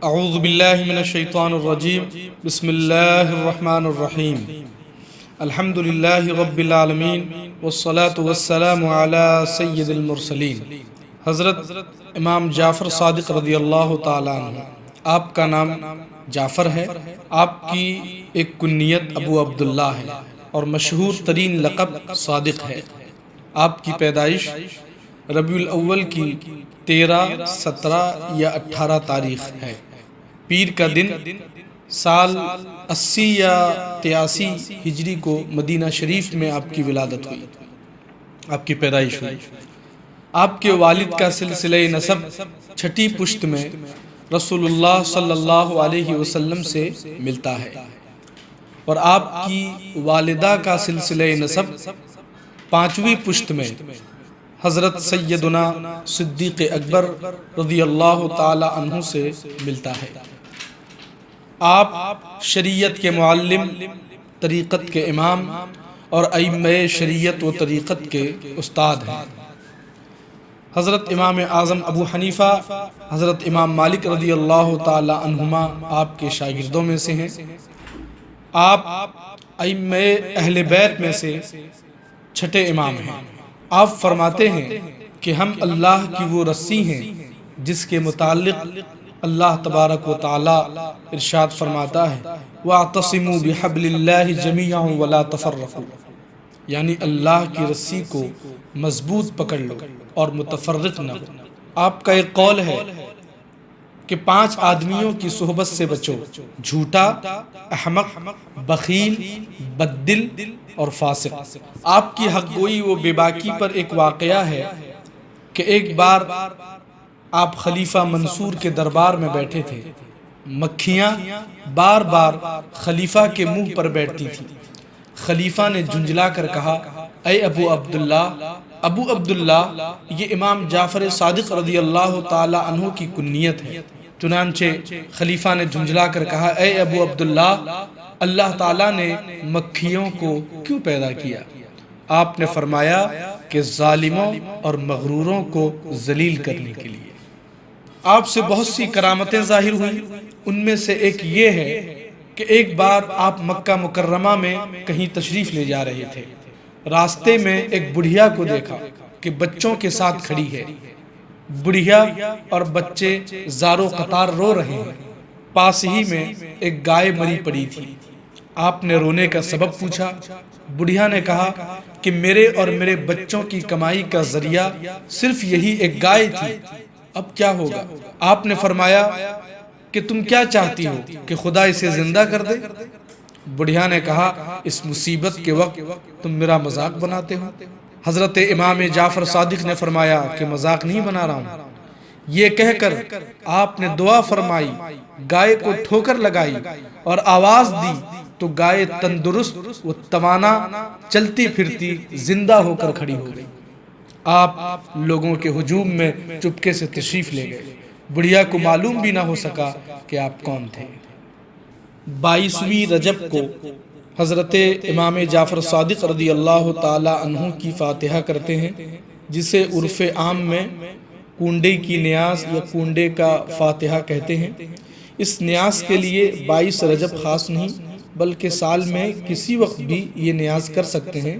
اعوذ باللہ من الشیطان الرجیم بسم اللہ الرحمن الرحیم الحمد للہ رب العالمین والصلاة والسلام علی سید المرسلین۔ حضرت امام جعفر صادق رضی اللہ تعالیٰ عنہ، آپ کا نام جعفر ہے، آپ کی ایک کنیت ابو عبداللہ ہے اور مشہور ترین لقب صادق ہے۔ آپ کی پیدائش ربیع الاول کی 13، 17 یا 18 تاریخ ہے۔ پیر کا دن سال 80 یا 83 ہجری کو مدینہ شریف میں آپ کی ولادت ہوئی، آپ کی پیدائش ہوئی۔ آپ کے والد کا سلسلہ نسب چھٹی پشت میں رسول اللہ صلی اللہ علیہ وسلم سے ملتا ہے، اور آپ کی والدہ کا سلسلہ نسب 5ویں پشت میں حضرت سیدنا صدیق اکبر رضی اللہ تعالی عنہ سے ملتا ہے۔ آپ شریعت کے معلم، طریقت کے امام اور ائمہ شریعت و طریقت کے استاد ہیں۔ حضرت امام اعظم ابو حنیفہ، حضرت امام مالک رضی اللہ تعالی عنہما آپ کے شاگردوں میں سے ہیں۔ آپ ائمہ اہل بیت میں سے چھٹے امام ہیں۔ آپ فرماتے ہیں کہ ہم اللہ کی وہ رسی ہیں جس کے متعلق اللہ تبارک و تعالی ارشاد فرماتا ہے وَاعْتَصِمُوا بِحَبْلِ اللَّهِ جَمِيعًا وَلَا تَفَرَّقُوا، یعنی اللہ کی رسی کو مضبوط پکڑ لو اور متفرق نہ ہو۔ آپ کا ایک قول ہے کہ 5 آدمیوں کی صحبت سے بچو: جھوٹا، احمق، بخیل، بددل اور فاسق۔ آپ کی حق گوئی و بے باکی پر ایک واقعہ ہے کہ ایک بار آپ خلیفہ منصور کے دربار میں بیٹھے تھے۔ مکھیاں بار بار خلیفہ کے منہ پر بیٹھتی تھیں۔ خلیفہ نے جھنجھلا کر کہا، اے ابو عبداللہ۔ ابو عبداللہ یہ امام جعفر صادق رضی اللہ تعالی عنہ کی کنیت ہے۔ چنانچہ خلیفہ نے جھنجھلا کر کہا، اے ابو عبداللہ، اللہ تعالیٰ نے مکھیوں کو کیوں پیدا کیا؟ آپ نے فرمایا کہ ظالموں اور مغروروں کو ذلیل کرنے کے لیے۔ آپ سے بہت سی کرامتیں ظاہر ہوئیں، ان میں سے ایک یہ ہے کہ ایک بار آپ مکہ مکرمہ میں کہیں تشریف لے جا رہے تھے۔ راستے میں ایک بڑھیا کو دیکھا کہ بچوں کے ساتھ کھڑی ہے۔ بڑھیا اور بچے زار و قطار رو رہے ہیں۔ پاس ہی میں ایک گائے مری پڑی تھی۔ آپ نے رونے کا سبب پوچھا۔ بڑھیا نے کہا کہ میرے اور میرے بچوں کی کمائی کا ذریعہ صرف یہی ایک گائے تھی، اب کیا ہوگا؟ آپ نے فرمایا کہ تم کیا چاہتی ہو کہ خدا اسے زندہ کر دے؟ بڑھیا نے کہا، اس مصیبت کے وقت تم میرا مذاق بناتے ہو؟ حضرت امام جعفر صادق نے فرمایا کہ مذاق نہیں بنا رہا ہوں۔ یہ کہہ کر آپ نے دعا فرمائی، گائے کو ٹھوکر لگائی اور آواز دی تو گائے تندرست و توانا چلتی پھرتی زندہ ہو کر کھڑی ہو گئی۔ آپ لوگوں کے ہجوم میں چپکے سے تشریف لے گئے۔ بڑھیا کو معلوم بھی نہ ہو سکا کہ آپ کون تھے۔ 22ویں رجب کو حضرت امام جعفر صادق رضی اللہ تعالی عنہ کی فاتحہ کرتے ہیں، جسے عرف عام میں کنڈے کی نیاز یا کنڈے کا فاتحہ کہتے ہیں۔ اس نیاز کے لیے 22 رجب خاص نہیں بلکہ سال میں کسی وقت بھی یہ نیاز کر سکتے ہیں،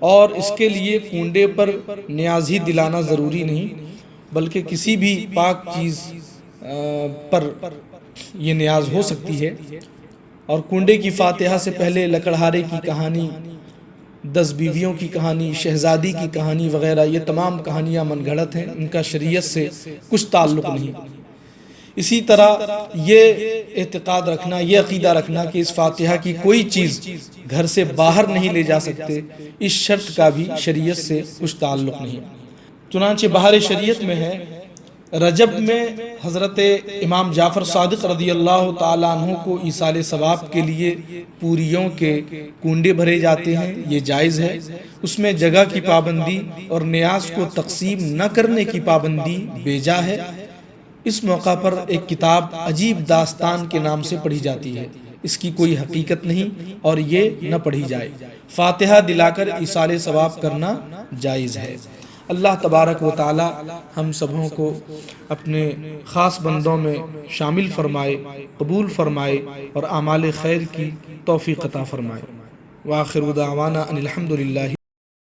اور اس کے لیے کنڈے پر نیاز ہی دلانا ضروری نہیں بلکہ کسی بھی پاک چیز پر یہ نیاز ہو سکتی ہے۔ اور کنڈے کی فاتحہ سے پہلے لکڑہارے کی کہانی، 10 بیویوں کی کہانی، شہزادی کی کہانی وغیرہ، یہ تمام کہانیاں من گھڑت ہیں، ان کا شریعت سے کچھ تعلق نہیں۔ اسی طرح یہ اعتقاد رکھنا، یہ عقیدہ رکھنا کہ اس فاتحہ کی کوئی چیز گھر سے باہر نہیں لے جا سکتے، اس شرط کا بھی شریعت سے کچھ تعلق نہیں۔ چنانچہ بہار شریعت میں ہے، رجب میں حضرت امام جعفر صادق رضی اللہ تعالیٰ عنہ کو ایصال ثواب کے لیے پوریوں کے کنڈے بھرے جاتے ہیں، یہ جائز ہے۔ اس میں جگہ کی پابندی اور نیاز کو تقسیم نہ کرنے کی پابندی بے جا ہے۔ اس موقع پر ایک کتاب عجیب داستان کے نام سے پڑھی جاتی ہے، اس کی کوئی حقیقت نہیں اور یہ نہ پڑھی جائے۔ فاتحہ دلا کر ایصال ثواب کرنا جائز ہے۔ اللہ تبارک و تعالی ہم سبوں کو اپنے خاص بندوں میں شامل فرمائے، قبول فرمائے اور اعمال خیر کی توفیق عطا فرمائے۔ وآخر دعوانا ان الحمد للہ